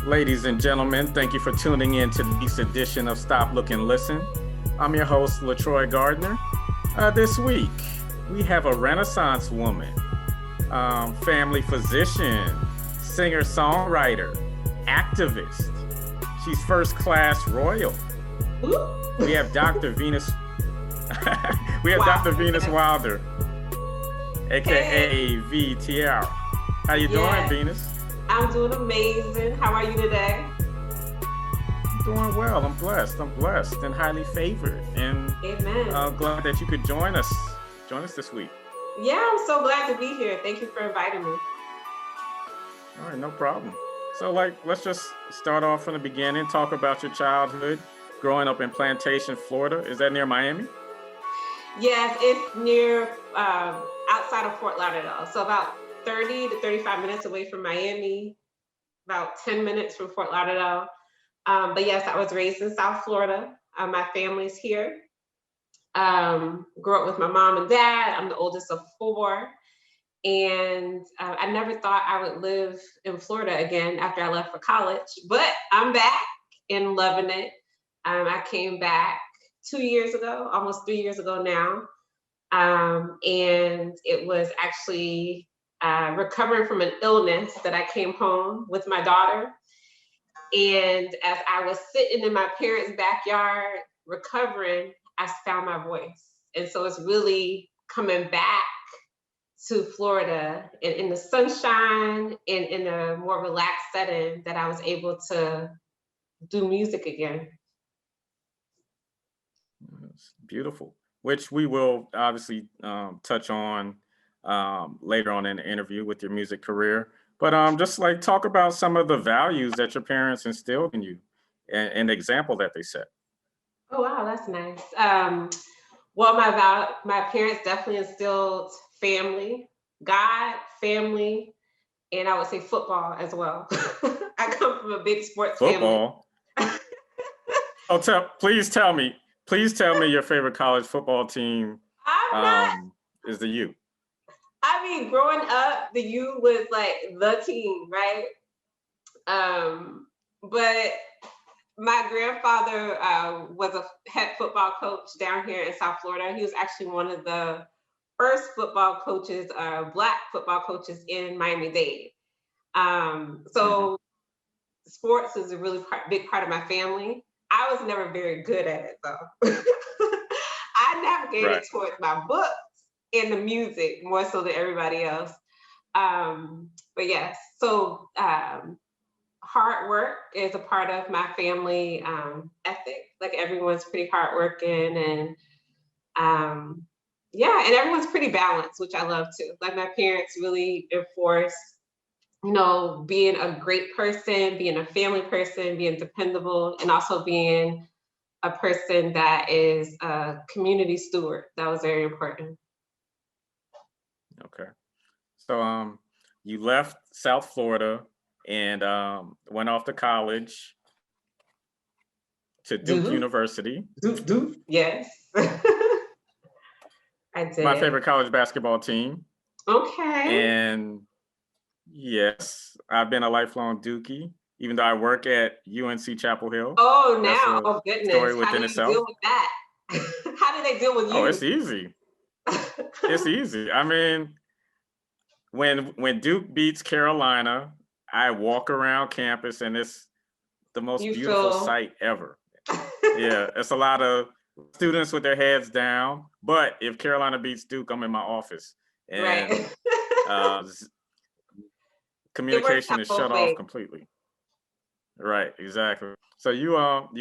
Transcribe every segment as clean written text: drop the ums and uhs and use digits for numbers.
Ladies and gentlemen, thank you for tuning in to this edition of Stop, Look, and Listen. I'm your host, LaTroy Gardner. This week, we have a Renaissance woman, family physician, singer-songwriter, activist. She's first-class royal. We have Dr. Venis. Dr. Venis Wilder, aka V Tierra. How you doing, Venis? I'm doing amazing. How are you today? I'm doing well. I'm blessed and highly favored. And amen. Glad that you could join us this week. Yeah, I'm so glad to be here. Thank you for inviting me. All right, no problem. So let's just start off from the beginning, talk about your childhood, growing up in Plantation, Florida. Is that near Miami? Yes, it's near outside of Fort Lauderdale. So about 30 to 35 minutes away from Miami, about 10 minutes from Fort Lauderdale. But yes, I was raised in South Florida. My family's here. Grew up with my mom and dad. I'm the oldest of four. And I never thought I would live in Florida again after I left for college, but I'm back and loving it. I came back 2 years ago, almost 3 years ago now. And it was actually recovering from an illness that I came home with my daughter. And as I was sitting in my parents' backyard recovering, I found my voice. And so it's really coming back to Florida and in the sunshine and in a more relaxed setting that I was able to do music again. It's beautiful, which we will obviously touch on later on in the interview with your music career. But just talk about some of the values that your parents instilled in you and the example that they set. Oh, wow, that's nice. Well, my parents definitely instilled family, God, family, and I would say football as well. I come from a big sports football. Family. Please tell me your favorite college football team is the U. I mean, growing up, the U was the team, right? But my grandfather was a head football coach down here in South Florida. He was actually one of the first football coaches, Black football coaches in Miami-Dade. Sports is a really big part of my family. I was never very good at it, though. I navigated towards my books and the music more so than everybody else. But yes, so hard work is a part of my family ethic. Everyone's pretty hardworking and everyone's pretty balanced, which I love too. My parents really enforce, being a great person, being a family person, being dependable, and also being a person that is a community steward. That was very important. Okay. So you left South Florida and went off to college to Duke University. Duke? Yes. I did. My favorite college basketball team. Okay. And yes, I've been a lifelong Dookie, even though I work at UNC Chapel Hill. Oh, now. Oh, goodness. Story within itself. Deal with that? How do they deal with you? Oh, it's easy. It's easy. I mean, when Duke beats Carolina, I walk around campus and it's the most beautiful sight ever. Yeah, it's a lot of students with their heads down. But if Carolina beats Duke, I'm in my office. And communication is shut off completely. Right, exactly. So you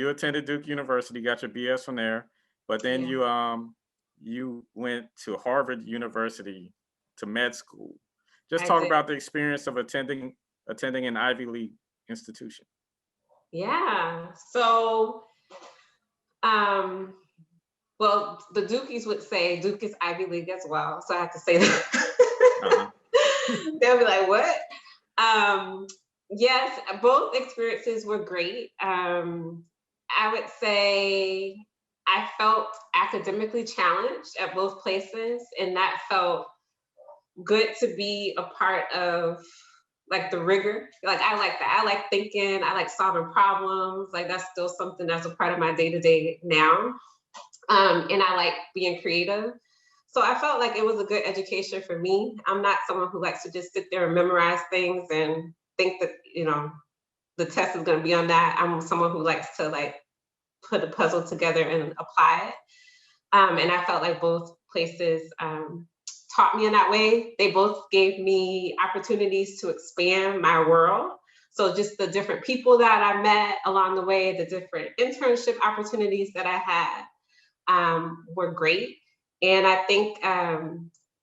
attended Duke University, got your BS from there, but then you went to Harvard University to med school. Just talk about the experience of attending an Ivy League institution. Yeah. So, well, the Dukies would say Duke is Ivy League as well. So I have to say that. They'll be like, what? Yes, both experiences were great. I would say I felt academically challenged at both places, and that felt good to be a part of like the rigor. Like I like that. I like thinking, I like solving problems. Like that's still something that's a part of my day-to-day now. And I like being creative. So I felt like it was a good education for me. I'm not someone who likes to just sit there and memorize things and think that, you know, the test is going to be on that. I'm someone who likes to like put a puzzle together and apply it. And I felt like both places taught me in that way. They both gave me opportunities to expand my world. So just the different people that I met along the way, the different internship opportunities that I had were great. And I think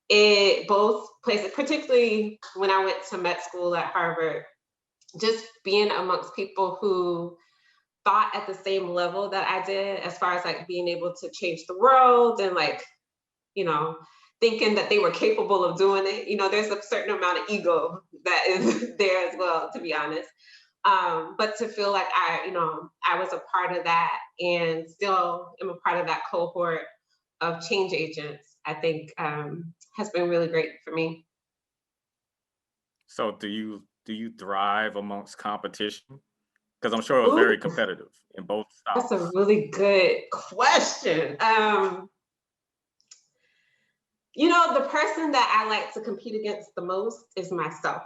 it both places, particularly when I went to med school at Harvard, just being amongst people who thought at the same level that I did, as far as like being able to change the world and like, you know, thinking that they were capable of doing it. You know, there's a certain amount of ego that is there as well, to be honest. But to feel like I was a part of that and still am a part of that cohort of change agents, I think has been really great for me. So do you thrive amongst competition? Because I'm sure it was Ooh, very competitive in both that's a styles. really good question. You know, the person that I like to compete against the most is myself.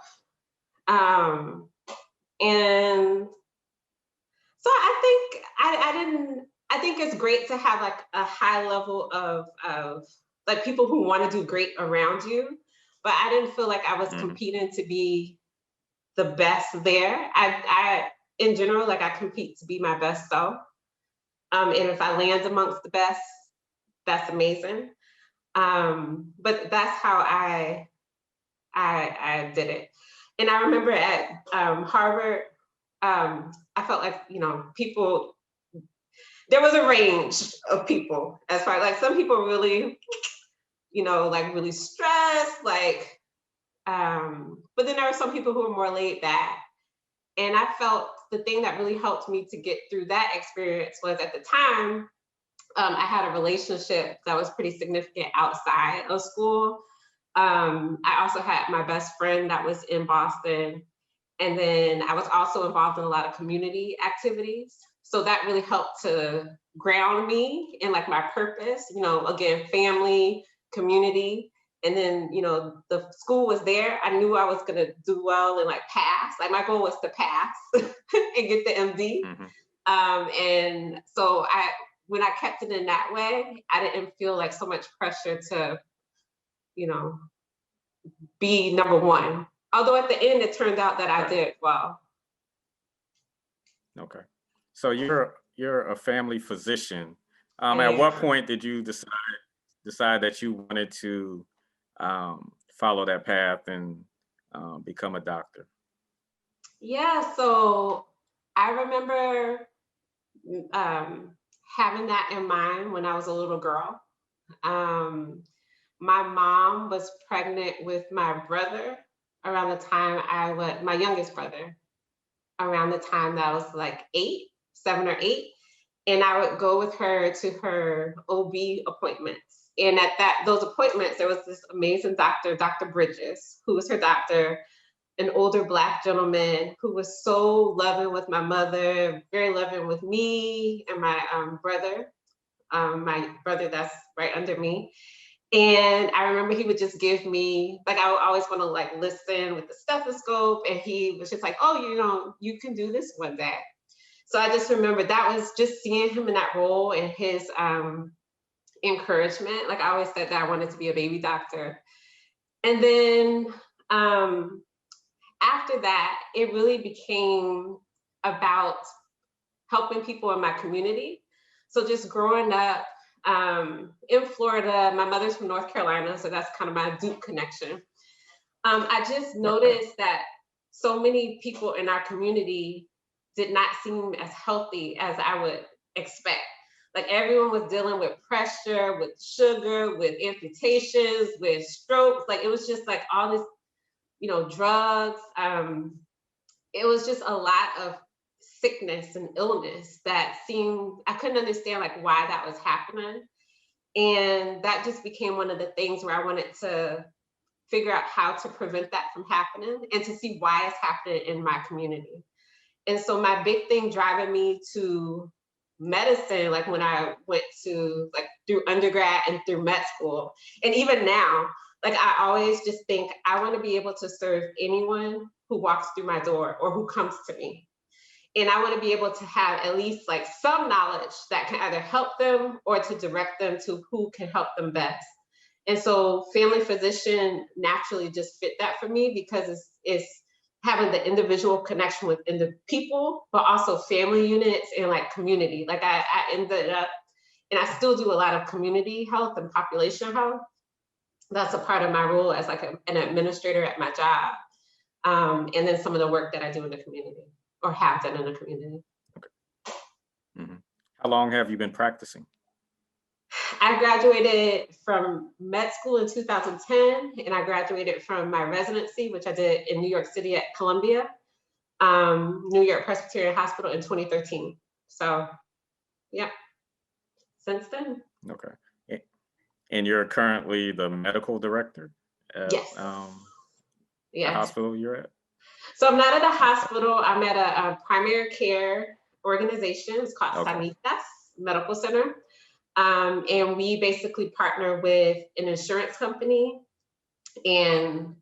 Um, and so I think it's great to have like a high level of like people who want to do great around you, but I didn't feel like I was competing to be the best there. I in general, like I compete to be my best self. And if I land amongst the best, that's amazing. But that's how I did it. And I remember at Harvard, I felt like, you know, people, there was a range of people as far like some people really, you know, like really stressed, like, but then there were some people who were more laid back. And I felt the thing that really helped me to get through that experience was at the time, I had a relationship that was pretty significant outside of school. I also had my best friend that was in Boston. And then I was also involved in a lot of community activities. So that really helped to ground me in like my purpose, you know, again, family, community. And then, you know, the school was there. I knew I was gonna do well and like pass. Like my goal was to pass and get the MD. And so when I kept it in that way, I didn't feel like so much pressure to, you know, be number one. Although at the end, it turned out that I did well. Okay. So you're a family physician. I At what am. point did you decide that you wanted to follow that path and become a doctor? Yeah, so I remember having that in mind when I was a little girl. My mom was pregnant with my brother around the time my youngest brother, around the time that I was like 7 or 8. And I would go with her to her OB appointments. And at those appointments, there was this amazing doctor, Dr. Bridges, who was her doctor, an older Black gentleman who was so loving with my mother, very loving with me and my brother that's right under me. And I remember he would just give me, like, I would always want to like listen with the stethoscope. And he was just like, oh, you know, you can do this one day. So I just remember that was just seeing him in that role and his encouragement. Like I always said that I wanted to be a baby doctor. And then after that, it really became about helping people in my community. So just growing up in Florida, my mother's from North Carolina, so that's kind of my Duke connection. I just noticed that so many people in our community did not seem as healthy as I would expect. Like everyone was dealing with pressure, with sugar, with amputations, with strokes. Like it was just like all this, you know, drugs. It was just a lot of sickness and illness that I couldn't understand like why that was happening. And that just became one of the things where I wanted to figure out how to prevent that from happening and to see why it's happening in my community. And so my big thing driving me to medicine, like when I went to like through undergrad and through med school, and even now, like I always just think I want to be able to serve anyone who walks through my door or who comes to me. And I want to be able to have at least like some knowledge that can either help them or to direct them to who can help them best. And so family physician naturally just fit that for me because it's having the individual connection within the people, but also family units and like community. Like I ended up, and I still do a lot of community health and population health. That's a part of my role as like an administrator at my job. And then some of the work that I do in the community or have done in the community. Okay. Mm-hmm. How long have you been practicing? I graduated from med school in 2010, and I graduated from my residency, which I did in New York City at Columbia, New York Presbyterian Hospital in 2013. So, yeah, since then. Okay. And you're currently the medical director at yes. The hospital you're at? So I'm not at a hospital. I'm at a primary care organization. It's called Sanitas Medical Center. And we basically partner with an insurance company. And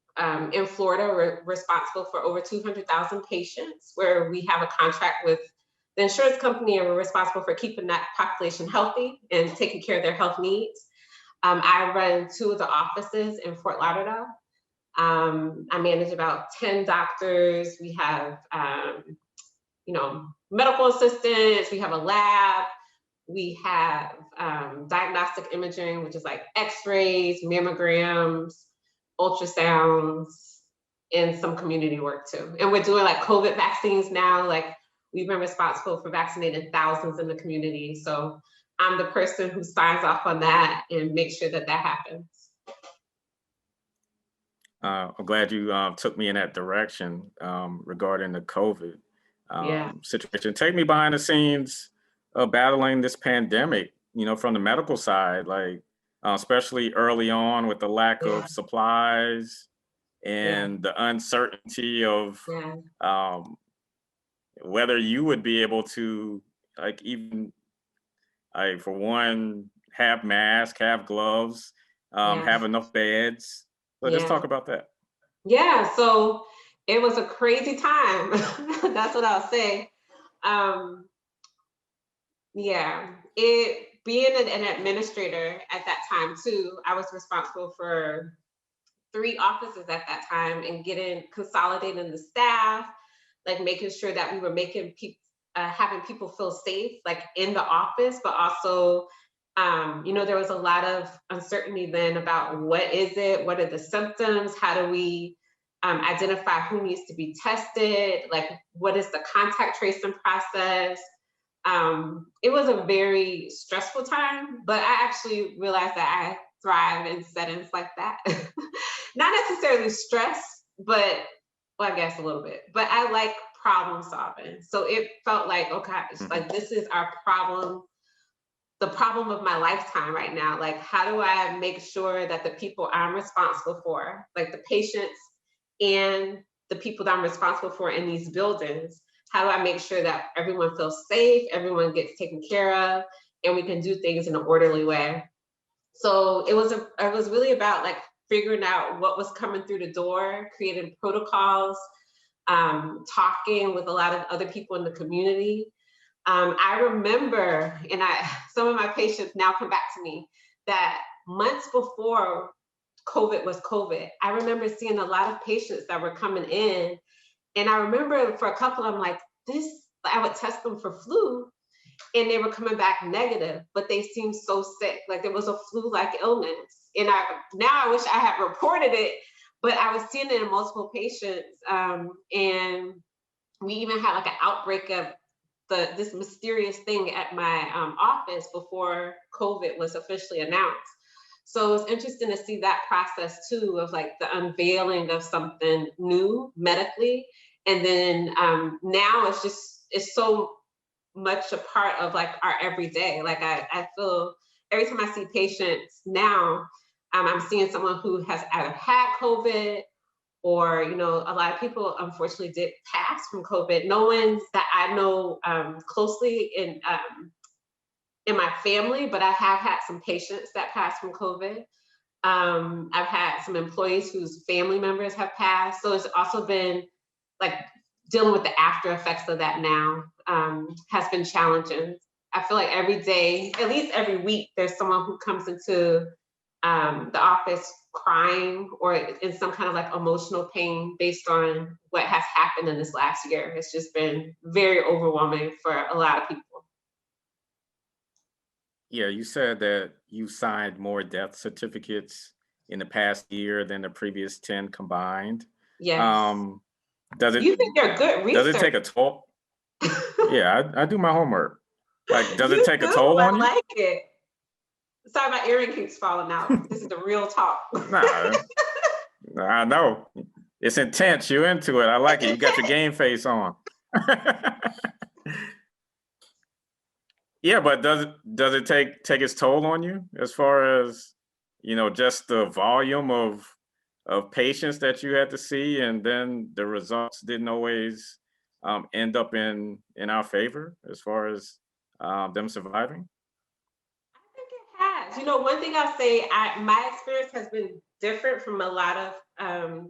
in Florida, we're responsible for over 200,000 patients, where we have a contract with the insurance company, and we're responsible for keeping that population healthy and taking care of their health needs. I run 2 of the offices in Fort Lauderdale. I manage about 10 doctors. We have, medical assistants. We have a lab. We have diagnostic imaging, which is like x-rays, mammograms, ultrasounds, and some community work too. And we're doing like COVID vaccines now. Like we've been responsible for vaccinating thousands in the community. So I'm the person who signs off on that and makes sure that that happens. I'm glad you took me in that direction regarding the COVID situation. Take me behind the scenes of battling this pandemic, from the medical side, like especially early on with the lack of supplies and the uncertainty of whether you would be able to, like, even for one, have masks, have gloves, have enough beds. So just talk about that. Yeah, so it was a crazy time. That's what I'll say. Being an administrator at that time too, I was responsible for 3 offices at that time and consolidating the staff, like making sure that we were making people, having people feel safe, like in the office, but also there was a lot of uncertainty then about what is it, what are the symptoms, how do we identify who needs to be tested, like what is the contact tracing process. It was a very stressful time, but I actually realized that I thrive in settings like that. Not necessarily stress, but I guess a little bit, but I like problem solving. So it felt like, okay, like this is our problem, the problem of my lifetime right now. Like, how do I make sure that the people I'm responsible for, like the patients and the people that I'm responsible for in these buildings, how do I make sure that everyone feels safe, everyone gets taken care of, and we can do things in an orderly way? So it was really about like figuring out what was coming through the door, creating protocols, talking with a lot of other people in the community. I remember, and some of my patients now come back to me, that months before COVID was COVID, I remember seeing a lot of patients that were coming in. And I remember for a couple, I'm like, I would test them for flu and they were coming back negative, but they seemed so sick. Like there was a flu-like illness. And now I wish I had reported it, but I was seeing it in multiple patients. And we even had like an outbreak of this mysterious thing at my office before COVID was officially announced. So it was interesting to see that process too, of like the unveiling of something new medically. And then now it's so much a part of like our everyday. Like I feel every time I see patients now, I'm seeing someone who has either had COVID or, you know, a lot of people unfortunately did pass from COVID. No one's that I know closely in my family, but I have had some patients that passed from COVID. I've had some employees whose family members have passed. So it's also been like dealing with the after effects of that now has been challenging. I feel like every day, at least every week, there's someone who comes into the office crying or in some kind of like emotional pain based on what has happened in this last year. It's just been very overwhelming for a lot of people. Yeah, you said that you signed more death certificates in the past year than the previous 10 combined. Yes. Does it You think you're good does it research. take a toll? Yeah, I do my homework. Like, does it You take a do, toll I on you? like it. Sorry, my earring keeps falling out. This is the real talk. Nah, I know. It's intense. You're into it. I like it. You got your game face on. Yeah, but does it take its toll on you as far as, you know, just the volume of patients that you had to see, and then the results didn't always end up in our favor as far as them surviving? I think it has. You know, one thing I'll say, my experience has been different from a lot of,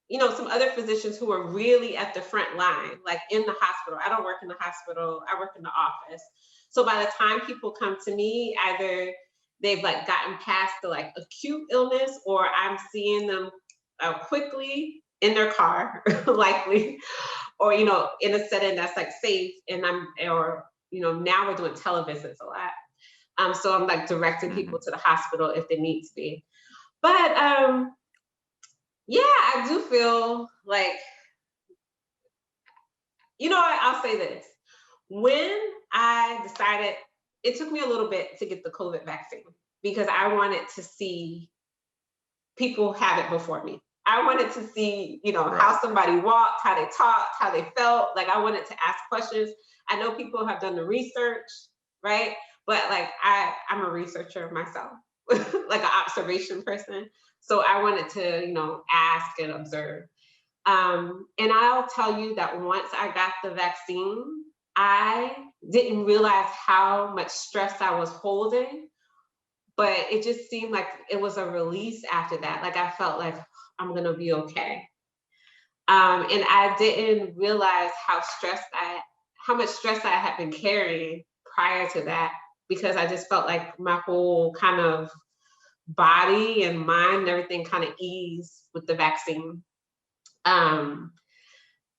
you know, some other physicians who are really at the front line, like in the hospital. I don't work in the hospital, I work in the office. So by the time people come to me, either they've like gotten past the like acute illness, or I'm seeing them quickly in their car, likely, or, you know, in a setting that's like safe. And or, you know, now we're doing televisits a lot. So I'm like directing people to the hospital if they need to be. But yeah, I do feel like, you know what, I'll say this. When I decided, it took me a little bit to get the COVID vaccine because I wanted to see people have it before me. I wanted to see, you know, how somebody walked, how they talked, how they felt. Like I wanted to ask questions. I know people have done the research, right? But like I'm a researcher myself, like an observation person. So I wanted to, you know, ask and observe. And I'll tell you that once I got the vaccine, I didn't realize how much stress I was holding, but it just seemed like it was a release after that. Like I felt like I'm gonna be okay. And I didn't realize how much stress I had been carrying prior to that, because I just felt like my whole kind of body and mind and everything kind of eased with the vaccine.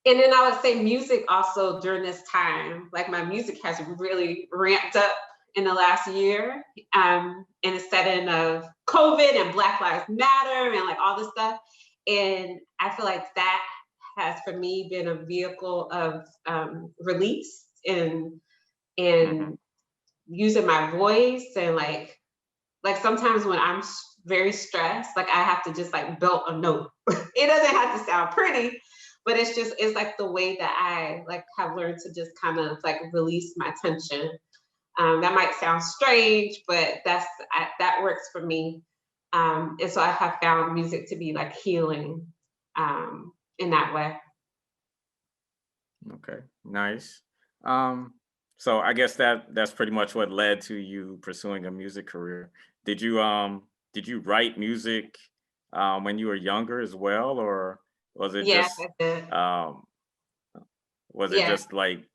And then I would say music also during this time, like my music has really ramped up in the last year, in a setting of COVID and Black Lives Matter and like all this stuff. And I feel like that has for me been a vehicle of release and using my voice. And like sometimes when I'm very stressed, like I have to just like belt a note. It doesn't have to sound pretty, but it's like the way that I like have learned to just kind of like release my tension. That might sound strange, but that works for me. And so I have found music to be like healing in that way. Okay, nice. So I guess that's pretty much what led to you pursuing a music career. Did you write music when you were younger as well, or was it Yes, just I did. was it Yeah. just like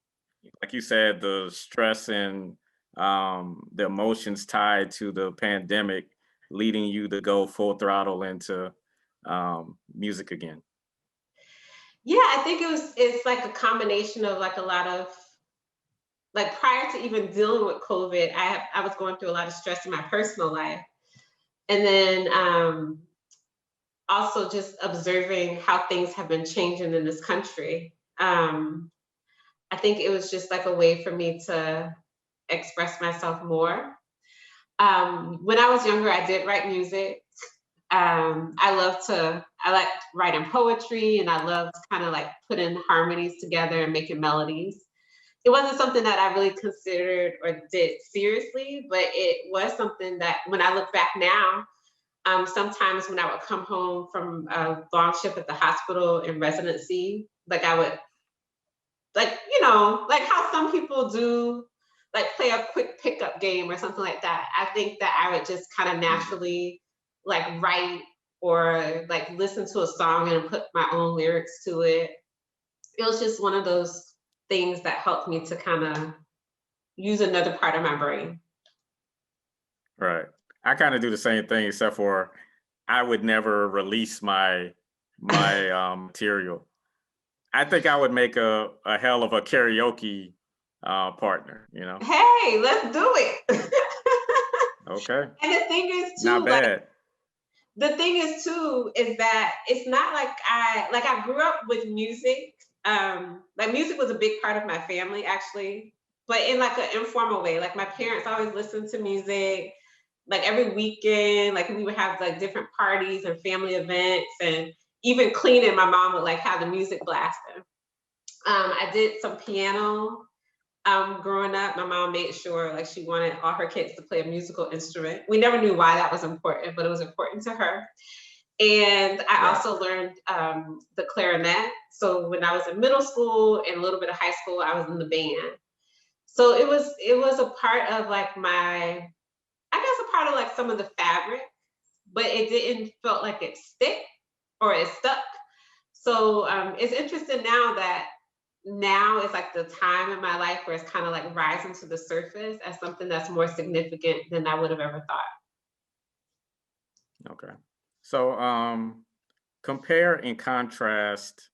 you said, the stress and the emotions tied to the pandemic leading you to go full throttle into music again? Yeah, I think it's like a combination of like a lot of like prior to even dealing with COVID, I was going through a lot of stress in my personal life. And then also just observing how things have been changing in this country. I think it was just like a way for me to express myself more. When I was younger, I did write music. I like writing poetry, and I loved kind of like putting harmonies together and making melodies. It wasn't something that I really considered or did seriously, but it was something that when I look back now, Sometimes when I would come home from a long shift at the hospital in residency, like I would, like, you know, like how some people do, like play a quick pickup game or something like that. I think that I would just kind of naturally like write or like listen to a song and put my own lyrics to it. It was just one of those things that helped me to kind of use another part of my brain. Right. I kind of do the same thing, except for I would never release my material. I think I would make a hell of a karaoke partner, you know? Hey, let's do it. Okay. And the thing is too, Not bad. like, the thing is too, is that it's not like I grew up with music. Like music was a big part of my family actually, but in like an informal way. Like my parents always listened to music, like every weekend, like we would have like different parties and family events, and even cleaning, my mom would like have the music blasting. I did some piano. Growing up, my mom made sure like she wanted all her kids to play a musical instrument. We never knew why that was important, but it was important to her. And I also learned the clarinet. So when I was in middle school and a little bit of high school, I was in the band. So it was a part of like my, I guess a part of like some of the fabric, but it didn't felt like it stuck. So it's interesting now that now is like the time in my life where it's kind of like rising to the surface as something that's more significant than I would have ever thought. Okay. So compare and contrast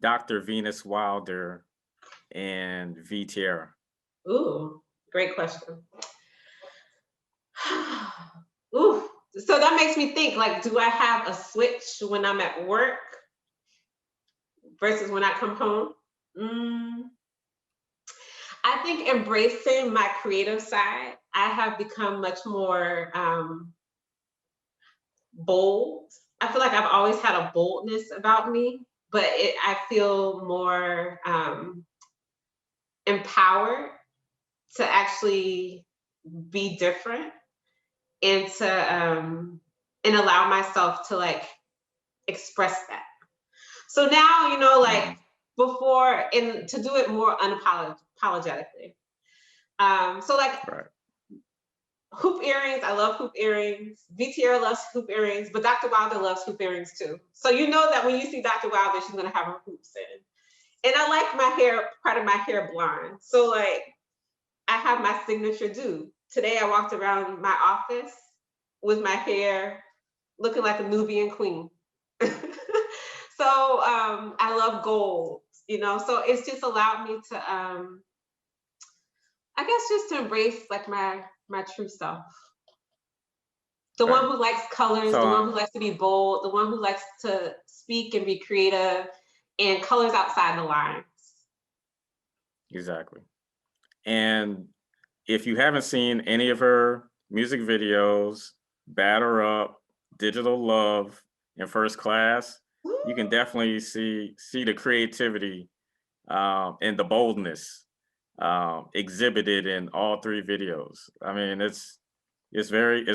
Dr. Venis Wilder and V Tierra. Ooh, great question. Ooh, so that makes me think, like, do I have a switch when I'm at work versus when I come home? I think embracing my creative side, I have become much more bold. I feel like I've always had a boldness about me, but I feel more empowered to actually be different and to and allow myself to like express that. So now, you know, like before, and to do it more unapologetically. So like hoop earrings, I love hoop earrings. V Tierra loves hoop earrings, but Dr. Wilder loves hoop earrings too. So you know that when you see Dr. Wilder, she's gonna have her hoops in. And I like my hair, part of my hair blonde. So like I have my signature do. Today I walked around my office with my hair looking like a Nubian queen. So I love gold, you know, so it's just allowed me to, I guess just to embrace like my true self. The one who likes colors, the one who likes to be bold, the one who likes to speak and be creative and colors outside the lines. Exactly. And if you haven't seen any of her music videos, Batter Up, Digital Love, and First Class, you can definitely see the creativity and the boldness exhibited in all three videos. I mean, it's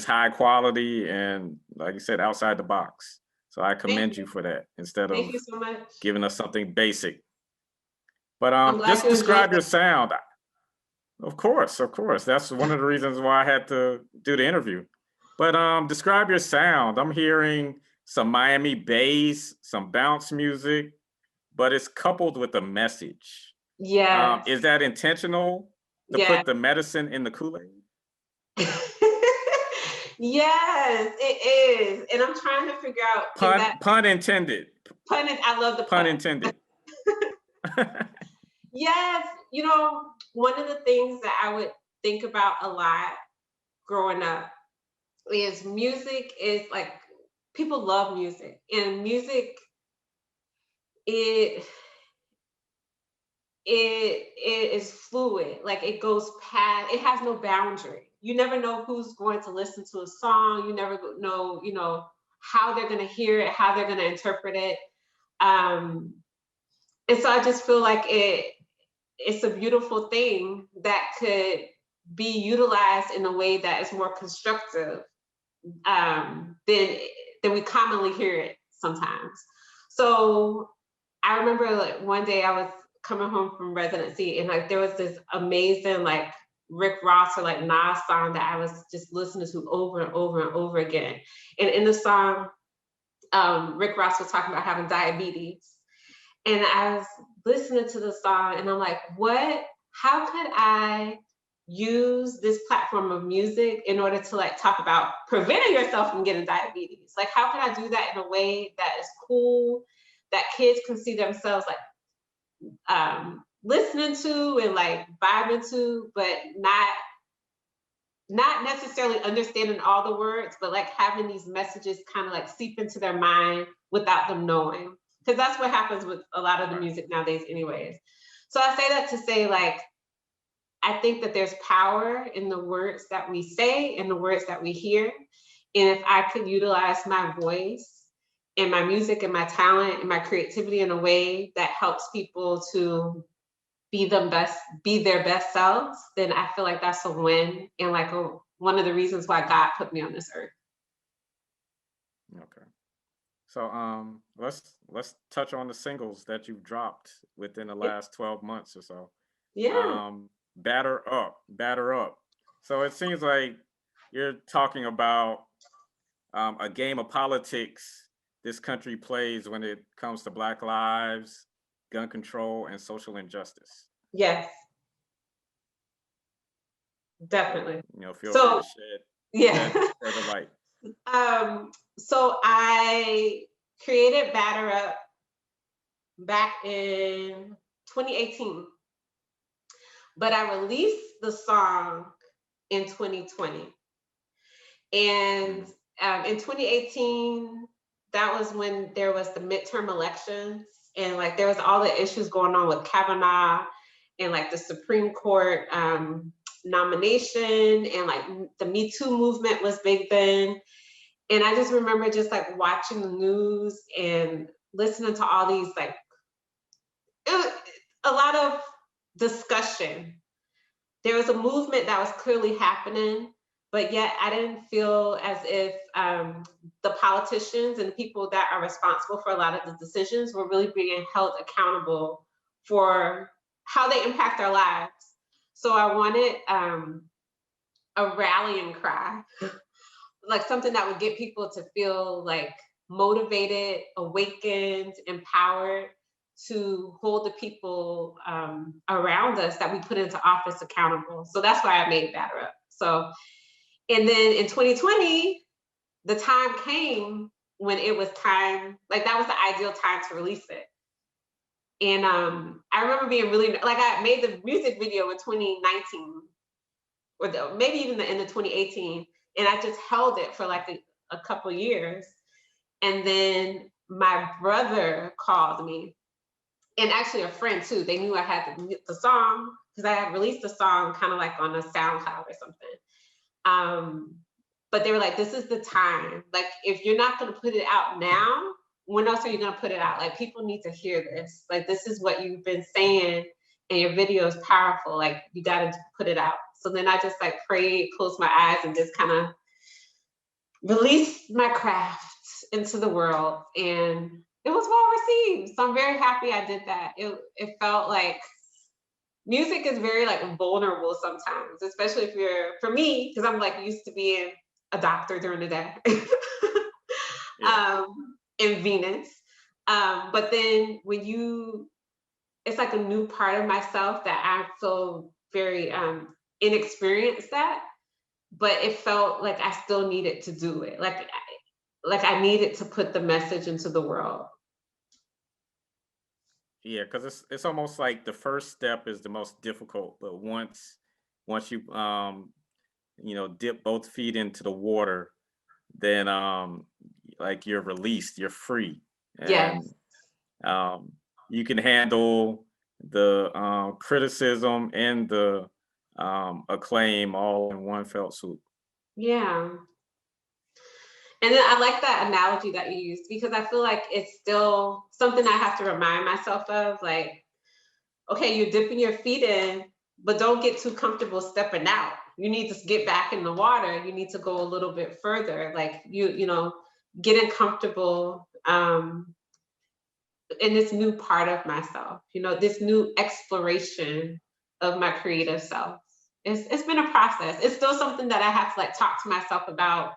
high quality and, like you said, outside the box. So I commend you for that instead of Thank you so much. Giving us something basic. But just describe your sound. Of course. That's one of the reasons why I had to do the interview. But describe your sound. I'm hearing some Miami bass, some bounce music, but it's coupled with a message. Yeah. Is that intentional to put the medicine in the kool-aid? Yes, it is. And I'm trying to figure out pun intended. I love the pun intended. Yes, you know, one of the things that I would think about a lot growing up is music is like, people love music, and music, it is fluid. Like it goes past, it has no boundary. You never know who's going to listen to a song. You never know, you know, how they're going to hear it, how they're going to interpret it. And so I just feel like it's a beautiful thing that could be utilized in a way that is more constructive than we commonly hear it sometimes. So I remember like one day I was coming home from residency and like there was this amazing like Rick Ross or like Nas song that I was just listening to over and over and over again. And in the song, Rick Ross was talking about having diabetes. And I was listening to the song and I'm like, how could I use this platform of music in order to like talk about preventing yourself from getting diabetes? Like, how can I do that in a way that is cool, that kids can see themselves like listening to and like vibing to, but not necessarily understanding all the words, but like having these messages kind of like seep into their mind without them knowing. Because that's what happens with a lot of the music nowadays anyways. So I say that to say like, I think that there's power in the words that we say and the words that we hear. And if I could utilize my voice and my music and my talent and my creativity in a way that helps people to be their best selves, then I feel like that's a win and like one of the reasons why God put me on this earth. Okay. So let's touch on the singles that you've dropped within the last 12 months or so. Yeah. Batter Up. So it seems like you're talking about a game of politics this country plays when it comes to Black lives, gun control, and social injustice. Yes. Definitely. Feel free to shed further light. So I created Batter Up back in 2018, but I released the song in 2020. And in 2018, that was when there was the midterm elections and like there was all the issues going on with Kavanaugh and like the Supreme Court nomination and like the Me Too movement was big then. And I just remember just like watching the news and listening to all these like, it was a lot of discussion. There was a movement that was clearly happening, but yet I didn't feel as if the politicians and the people that are responsible for a lot of the decisions were really being held accountable for how they impact our lives. So I wanted a rallying cry, like something that would get people to feel like motivated, awakened, empowered to hold the people around us that we put into office accountable. So that's why I made Batter Up. So, and then in 2020, the time came when it was time, like that was the ideal time to release it. And I remember being really, like I made the music video in 2019, or maybe even the end of 2018. And I just held it for like a couple years. And then my brother called me, and actually a friend too. They knew I had the song because I had released the song kind of like on a SoundCloud or something. But they were like, this is the time. Like, if you're not going to put it out now, when else are you going to put it out? Like, people need to hear this. Like, this is what you've been saying and your video is powerful. Like, you got to put it out. So then I just like prayed, closed my eyes, and just kind of released my craft into the world. And it was well received. So I'm very happy I did that. It felt like music is very like vulnerable sometimes, especially if you're, for me, because I'm like used to being a doctor during the day. In Venus. But then when it's like a new part of myself that I feel very inexperienced at, but it felt like I still needed to do it. Like I needed to put the message into the world. Yeah, because it's almost like the first step is the most difficult, but once you dip both feet into the water, then like you're released, you're free. And Yes. You can handle the criticism and the acclaim all in one fell swoop. Yeah. And then I like that analogy that you used, because I feel like it's still something I have to remind myself of. Like, okay, you're dipping your feet in, but don't get too comfortable stepping out. you need to get back in the water, you need to go a little bit further. Like you know, getting comfortable in this new part of myself, you know, this new exploration of my creative self. It's been a process. It's still something that I have to like talk to myself about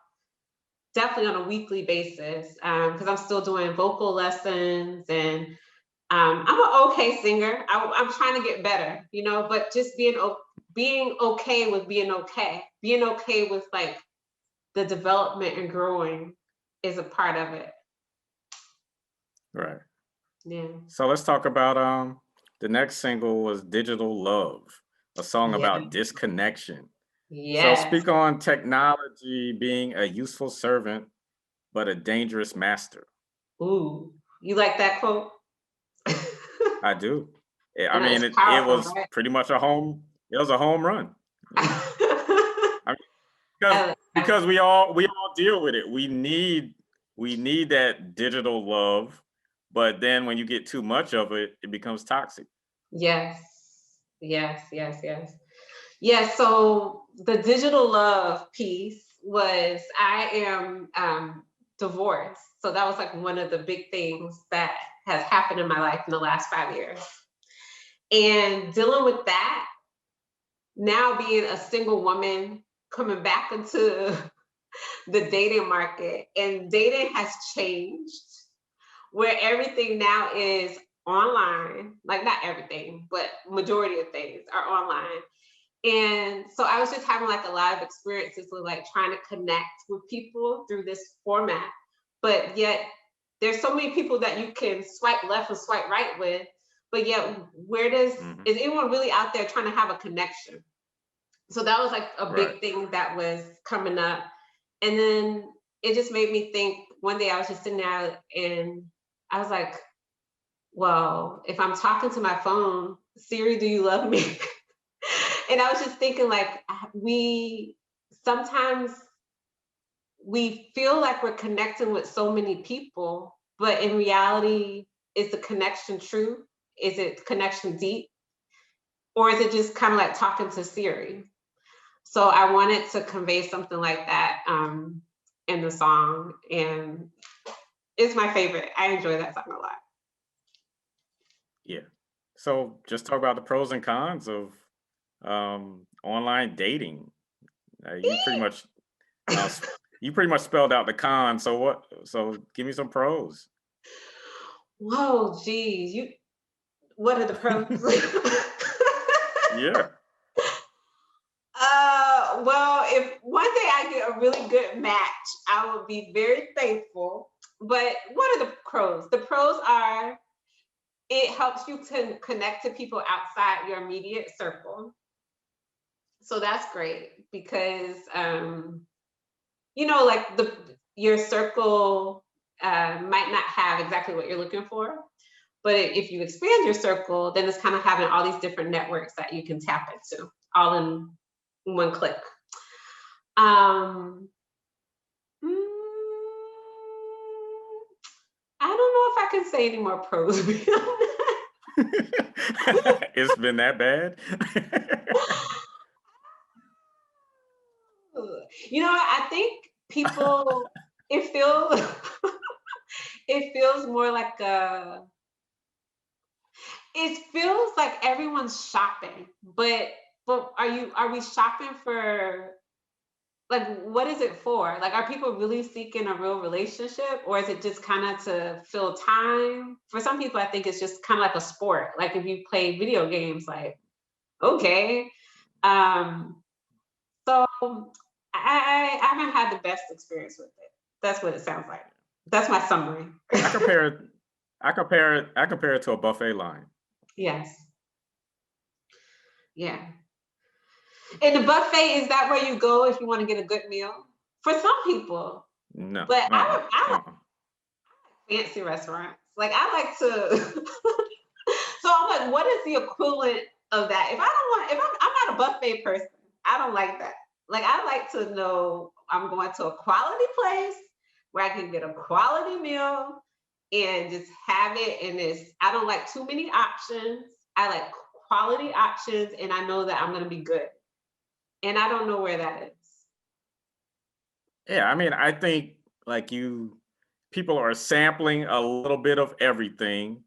definitely on a weekly basis, because I'm still doing vocal lessons, and I'm an okay singer. I'm trying to get better, you know, but just being okay with being okay with like the development and growing is a part of it. Right. Yeah. So let's talk about the next single was Digital Love, a song Yeah. about disconnection. So Yes. speak on technology being a useful servant, but a dangerous master. Ooh, you like that quote? I do. I And mean, it's it powerful, was right? pretty much it was a home run. I mean, I because we all deal with it. We need that digital love, but then when you get too much of it, it becomes toxic. Yes, yes, yes, yes. Yeah, so the digital love piece was I am divorced. So that was like one of the big things that has happened in my life in the last 5 years. And dealing with that, now being a single woman, coming back into the dating market, and dating has changed where everything now is online, like not everything, but majority of things are online. And so I was just having like a lot of experiences with like trying to connect with people through this format, but yet there's so many people that you can swipe left and swipe right with, but yet is anyone really out there trying to have a connection? So that was like a Right. big thing that was coming up. And then it just made me think, one day I was just sitting there and I was like, well, if I'm talking to my phone, Siri, do you love me? And I was just thinking, like, sometimes we feel like we're connecting with so many people, but in reality, is the connection true? Is it connection deep? Or is it just kind of like talking to Siri? So I wanted to convey something like that in the song, and it's my favorite. I enjoy that song a lot. Yeah. So just talk about the pros and cons of online dating. You pretty much spelled out the cons. So what? So give me some pros. Whoa, geez, what are the pros? Yeah. Well, if one day I get a really good match, I will be very thankful. But what are the pros? The pros are it helps you to connect to people outside your immediate circle. So that's great because you know, like your circle might not have exactly what you're looking for. But if you expand your circle, then it's kind of having all these different networks that you can tap into all in one click. Um, I don't know if I can say any more pros. It's been that bad. You know, I think people, it feels, it feels more like it feels like everyone's shopping, but are we shopping for, like, what is it for? Like, are people really seeking a real relationship, or is it just kind of to fill time? For some people, I think it's just kind of like a sport. Like if you play video games, like, okay. So I haven't had the best experience with it. That's what it sounds like. That's my summary. I compare it to a buffet line. Yes. Yeah. And the buffet, is that where you go if you want to get a good meal? For some people. No. But I like fancy restaurants. Like I like to so I'm like, what is the equivalent of that? If I don't want, if I'm not a buffet person, I don't like that. Like I like to know I'm going to a quality place where I can get a quality meal and just have it. And I don't like too many options. I like quality options, and I know that I'm gonna be good. And I don't know where that is. Yeah, I mean, I think like people are sampling a little bit of everything.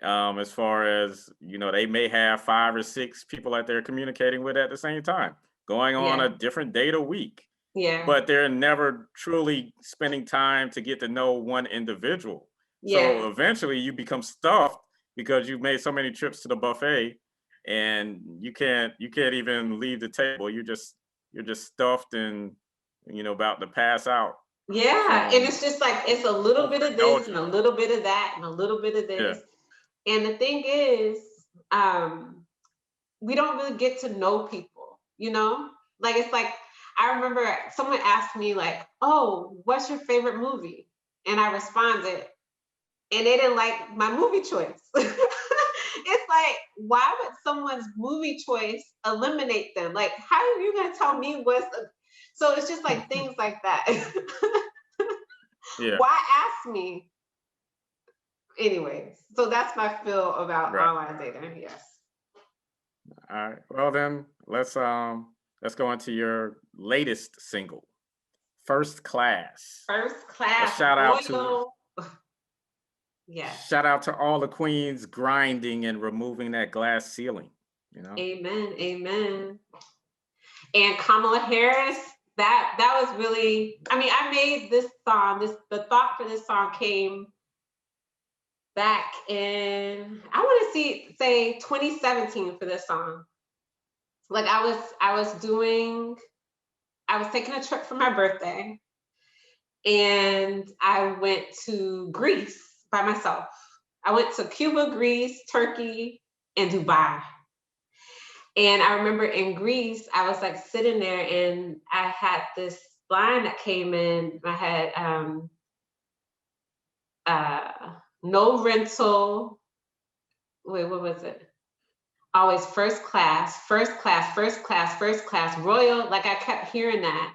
As far as, they may have 5 or 6 people that they're communicating with at the same time, going on Yeah. a different date a week, Yeah. but they're never truly spending time to get to know one individual. Yeah. So eventually you become stuffed because you've made so many trips to the buffet and you can't even leave the table. You're just stuffed and about to pass out Yeah. And from it's just like, it's a little bit of this and a overindulgence. little bit of that and a little bit of Yeah. this. And the thing is, we don't really get to know people, Like, it's like, I remember someone asked me, like, oh, what's your favorite movie? And I responded, and they didn't like my movie choice. It's like, why would someone's movie choice eliminate them? Like, how are you going to tell me so it's just like things like that. Yeah. Why ask me? Anyways, so that's my feel about Right. online dating. Yes. All right. Well then, let's go into your latest single, First Class. First A class, shout out to royal. Yes. shout out to all the queens grinding and removing that glass ceiling, Amen. Amen. And Kamala Harris, that was really, I mean, I made this song, the thought for this song came back in, I want to say 2017 for this song. Like I was taking a trip for my birthday and I went to Greece by myself. I went to Cuba, Greece, Turkey, and Dubai. And I remember in Greece, I was like sitting there and I had this line that came in. I had no rental. Wait, what was it? Always first class, first class, first class, first class, royal. Like I kept hearing that.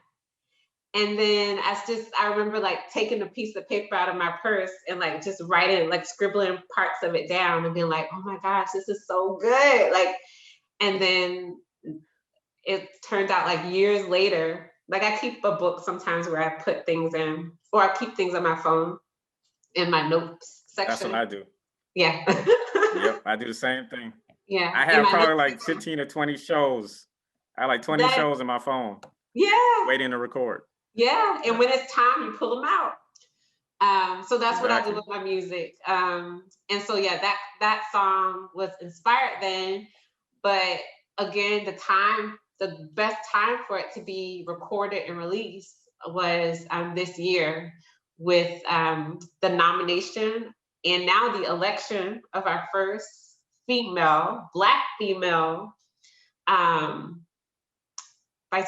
And then I remember like taking a piece of paper out of my purse and like just writing, like scribbling parts of it down and being like, oh my gosh, this is so good. Like, and then it turned out like years later, like I keep a book sometimes where I put things in, or I keep things on my phone in my notes section. That's what I do. Yeah. Yep, I do the same thing. Yeah. I have probably like 15 or 20 shows. I have like 20 shows in my phone. Yeah. Waiting to record. Yeah. And when it's time, you pull them out. So that's what I do with my music. And so yeah, that song was inspired then, but again, the best time for it to be recorded and released was this year with the nomination and now the election of our first Black female vice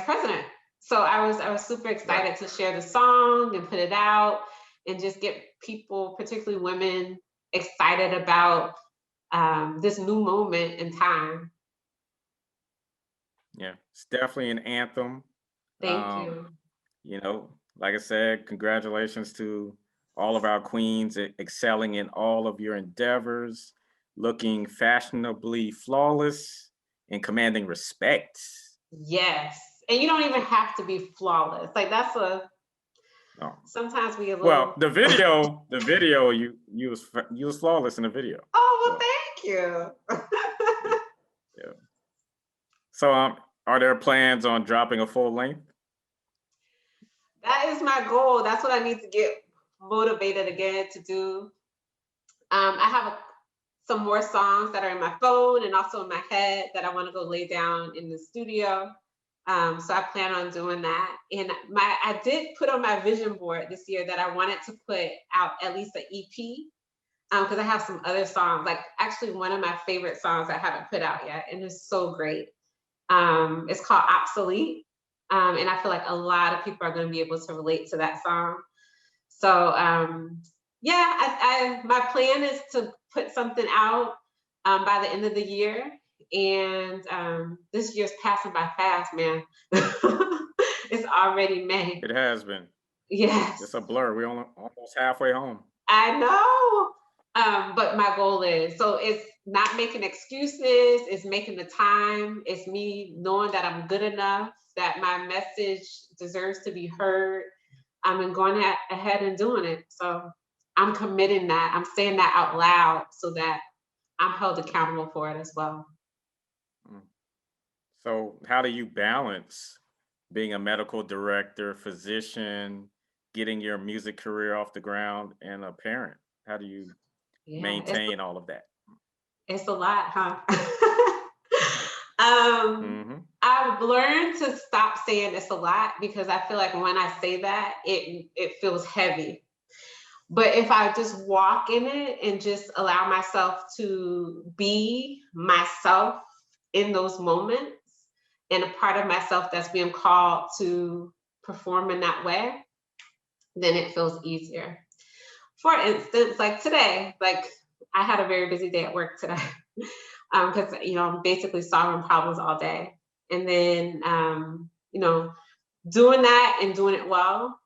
president. So I was super excited to share the song and put it out and just get people, particularly women, excited about this new moment in time. Yeah, it's definitely an anthem. Thank you. Like I said, congratulations to all of our queens excelling in all of your endeavors, looking fashionably flawless and commanding respect. Yes. And you don't even have to be flawless. Like No. Sometimes we a little. Well, the video, you was flawless in the video. Oh, well, thank you. Yeah. So, are there plans on dropping a full length? That is my goal. That's what I need to get motivated again to do. I have some more songs that are in my phone and also in my head that I want to go lay down in the studio. So I plan on doing that. And I did put on my vision board this year that I wanted to put out at least an EP, because I have some other songs, like actually one of my favorite songs I haven't put out yet, and it's so great. It's called Obsolete. And I feel like a lot of people are going to be able to relate to that song. So yeah, my plan is to put something out by the end of the year. And this year's passing by fast, man. It's already May. It has been. Yes. It's a blur. We're almost halfway home. I know. But my goal is, so it's not making excuses, it's making the time, it's me knowing that I'm good enough, that my message deserves to be heard, and going ahead and doing it. So I'm committing that, I'm saying that out loud so that I'm held accountable for it as well. So how do you balance being a medical director, physician, getting your music career off the ground, and a parent? How do you maintain all of that? It's a lot, huh? Mm-hmm. I've learned to stop saying it's a lot, because I feel like when I say that, it feels heavy. But if I just walk in it and just allow myself to be myself in those moments, and a part of myself that's being called to perform in that way, then it feels easier. For instance, like today, like I had a very busy day at work today, because I'm basically solving problems all day, and then doing that and doing it well.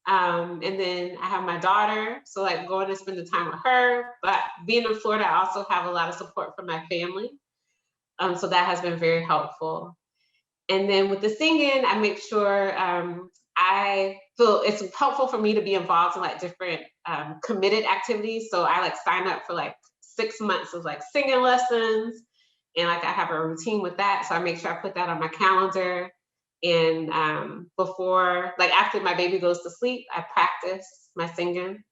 And then I have my daughter, so like going to spend the time with her. But being in Florida, I also have a lot of support from my family, so that has been very helpful. And then with the singing, I make sure I feel it's helpful for me to be involved in like different committed activities. So I like sign up for like 6 months of like singing lessons, and like I have a routine with that. So I make sure I put that on my calendar. And before, like after my baby goes to sleep, I practice my singing.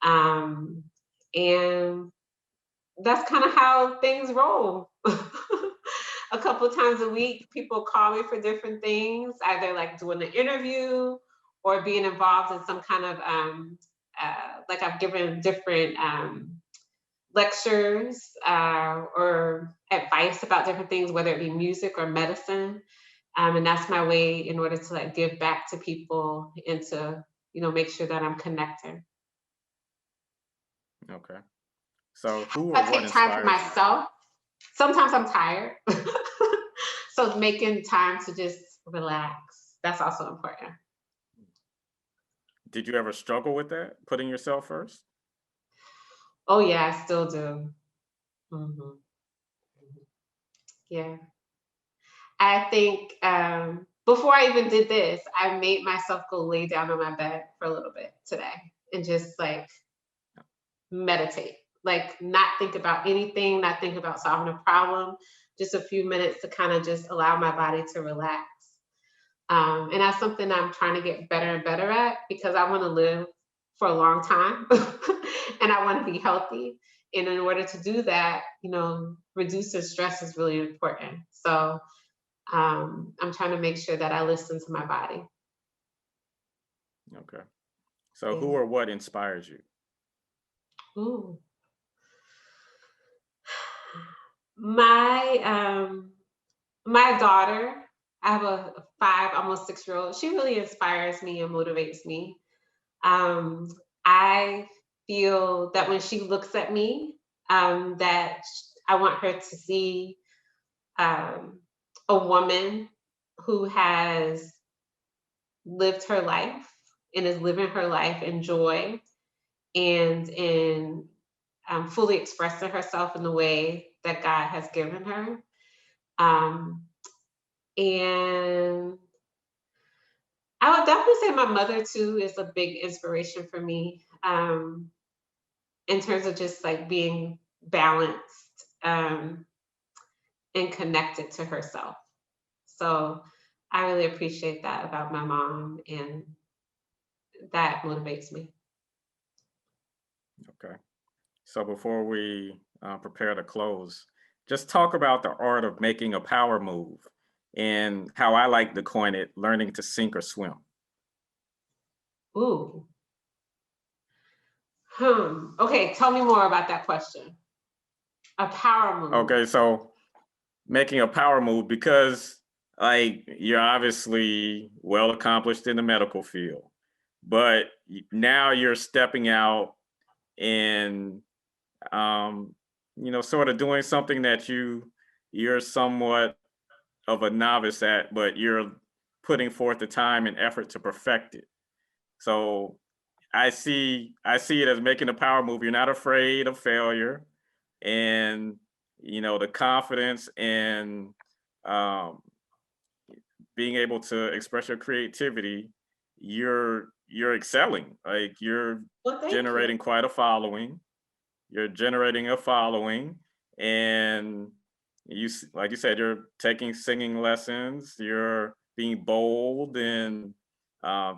And that's kind of how things roll. A couple times a week, people call me for different things, either like doing an interview or being involved in some kind of, like I've given different lectures or advice about different things, whether it be music or medicine. And that's my way in order to like give back to people and to, make sure that I'm connecting. Okay. So who or I what take time for inspires you? myself. Sometimes I'm tired. So making time to just relax, that's also important. Did you ever struggle with that, putting yourself first? Oh yeah, I still do. hmm Yeah. I think before I even did this, I made myself go lay down on my bed for a little bit today and just like meditate, like not think about anything, not think about solving a problem, just a few minutes to kind of just allow my body to relax. And that's something I'm trying to get better and better at, because I want to live for a long time and I want to be healthy. And in order to do that, reducing stress is really important. So I'm trying to make sure that I listen to my body. Okay. So who Yeah. or what inspires you? Ooh. My my daughter, I have a 5, almost 6-year-old. She really inspires me and motivates me. Um, I feel that when she looks at me, that I want her to see um, a woman who has lived her life and is living her life in joy and in fully expressing herself in the way that God has given her. Um, and I would definitely say my mother too is a big inspiration for me, in terms of just like being balanced and connected to herself. So I really appreciate that about my mom, and that motivates me. Okay. So before we prepare to close, just talk about the art of making a power move and how I like to coin it, learning to sink or swim. Ooh. Okay, tell me more about that question. A power move. Okay, so making a power move, because like you're obviously well accomplished in the medical field, but now you're stepping out and sort of doing something that you're somewhat of a novice at, but you're putting forth the time and effort to perfect it. So I see it as making a power move. You're not afraid of failure, and the confidence and um, being able to express your creativity. You're excelling. Like you're Well, thank you. generating quite a following. You're generating a following, and like you said, you're taking singing lessons. You're being bold and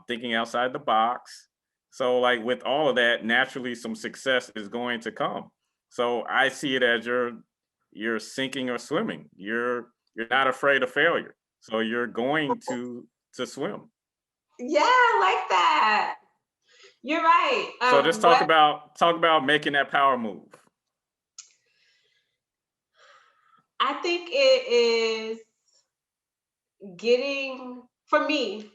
thinking outside the box. So, like with all of that, naturally, some success is going to come. So I see it as you're sinking or swimming. You're not afraid of failure. So you're going to swim. Yeah, I like that. You're right. So just What talk about making that power move. I think it is getting, for me,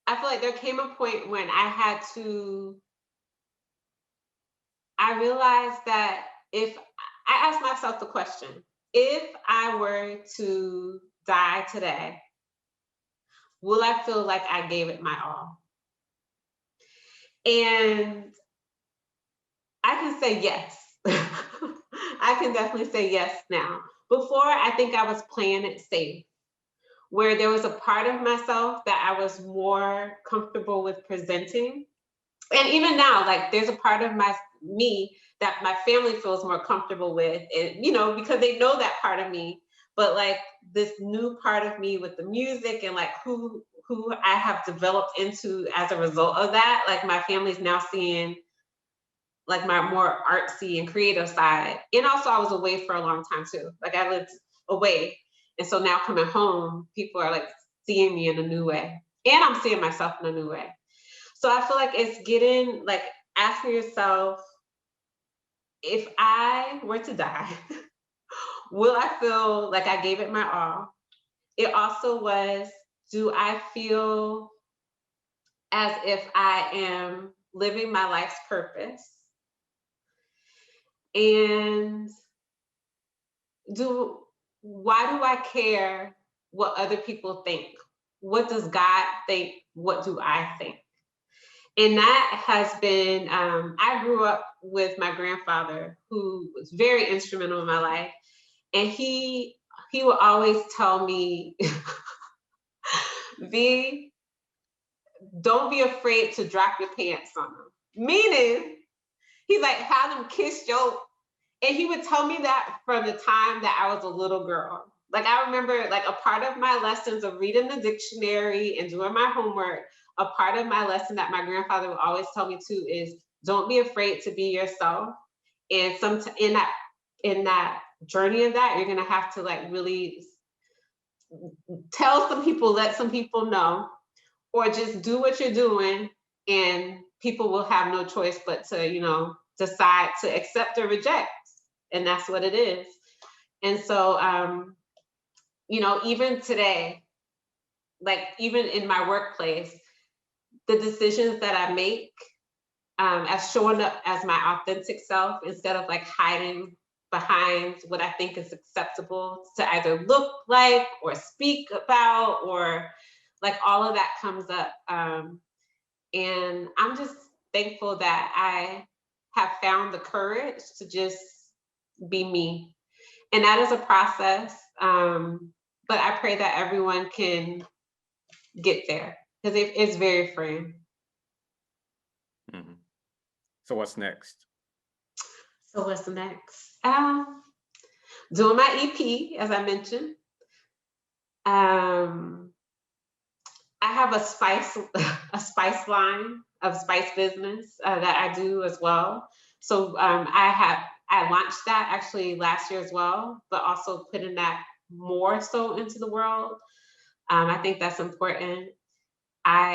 I feel like there came a point when I realized that if I asked myself the question, if I were to die today, will I feel like I gave it my all? And I can say yes. I can definitely say yes now. Before, I think I was playing it safe, where there was a part of myself that I was more comfortable with presenting. And even now, like there's a part of me that my family feels more comfortable with, and because they know that part of me. But like this new part of me with the music and like who I have developed into as a result of that, like my family's now seeing like my more artsy and creative side. And also I was away for a long time too. Like I lived away. And so now coming home, people are like seeing me in a new way. And I'm seeing myself in a new way. So I feel like it's getting like asking yourself, if I were to die, will I feel like I gave it my all? It also was, do I feel as if I am living my life's purpose? And why do I care what other people think? What does God think? What do I think? And that has been, I grew up with my grandfather who was very instrumental in my life. And he would always tell me, V, don't be afraid to drop your pants on them. Meaning, he's like, have them kiss your, and he would tell me that from the time that I was a little girl. Like I remember like a part of my lessons of reading the dictionary and doing my homework, a part of my lesson that my grandfather would always tell me too is don't be afraid to be yourself. And in that journey of that, you're gonna have to like really tell some people, let some people know, or just do what you're doing and people will have no choice but to, decide to accept or reject. And that's what it is. And so, even today, like even in my workplace, the decisions that I make as showing up as my authentic self instead of like hiding behind what I think is acceptable to either look like or speak about, or like all of that comes up. And I'm just thankful that I have found the courage to just be me. And that is a process. But I pray that everyone can get there because it's very freeing. Mm-hmm. So what's next? So what's next? Doing my EP, as I mentioned. I have a spice line of spice business that I do as well. So I launched that actually last year as well, but also putting that more so into the world. I think that's important. I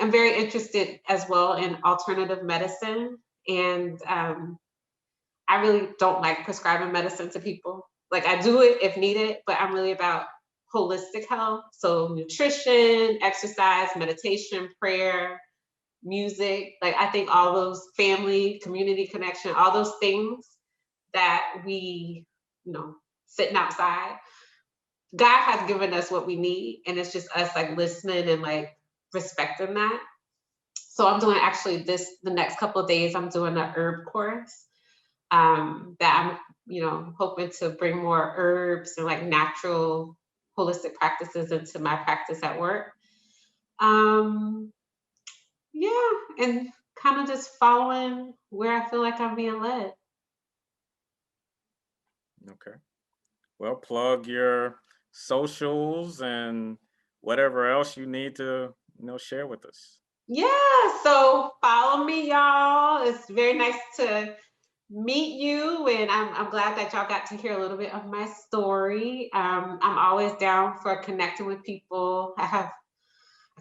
am very interested as well in alternative medicine, and I really don't like prescribing medicine to people. Like I do it if needed, but I'm really about holistic health. So nutrition, exercise, meditation, prayer, music. Like I think all those family, community connection, all those things that we, sitting outside, God has given us what we need. And it's just us like listening and like respecting that. So I'm doing actually the next couple of days, I'm doing an herb course that I'm, hoping to bring more herbs and like natural holistic practices into my practice at work. Yeah, and kind of just following where I feel like I'm being led. Okay. Well, plug your socials and whatever else you need to, share with us. Yeah, so follow me, y'all. It's very nice to meet you, and I'm glad that y'all got to hear a little bit of my story. I'm always down for connecting with people. I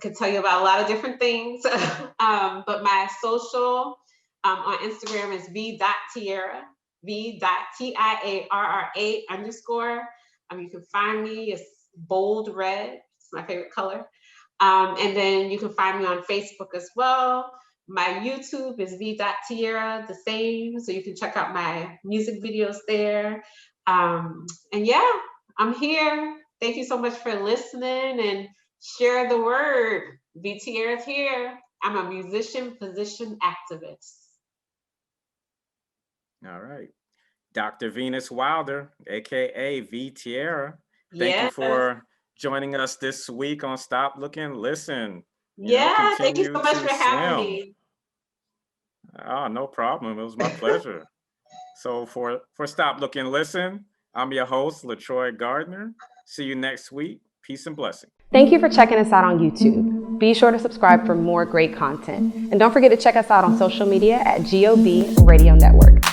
can tell you about a lot of different things, but my social on Instagram is v.tierra, v.tiarra_. You can find me. It's bold red. It's my favorite color. And then you can find me on Facebook as well. My YouTube is v.tierra, the same. So you can check out my music videos there. And yeah, I'm here. Thank you so much for listening, and share the word. V Tierra's here. I'm a musician, physician, activist. All right. Dr. Venis Wilder, aka V Tierra. Thank you for joining us this week on Stop, Look, and Listen. Thank you so much for having me. Oh, no problem. It was my pleasure. So for Stop, Look, and Listen, I'm your host, LaTroy Gardner. See you next week. Peace and blessing. Thank you for checking us out on YouTube. Be sure to subscribe for more great content. And don't forget to check us out on social media at GOB Radio Network.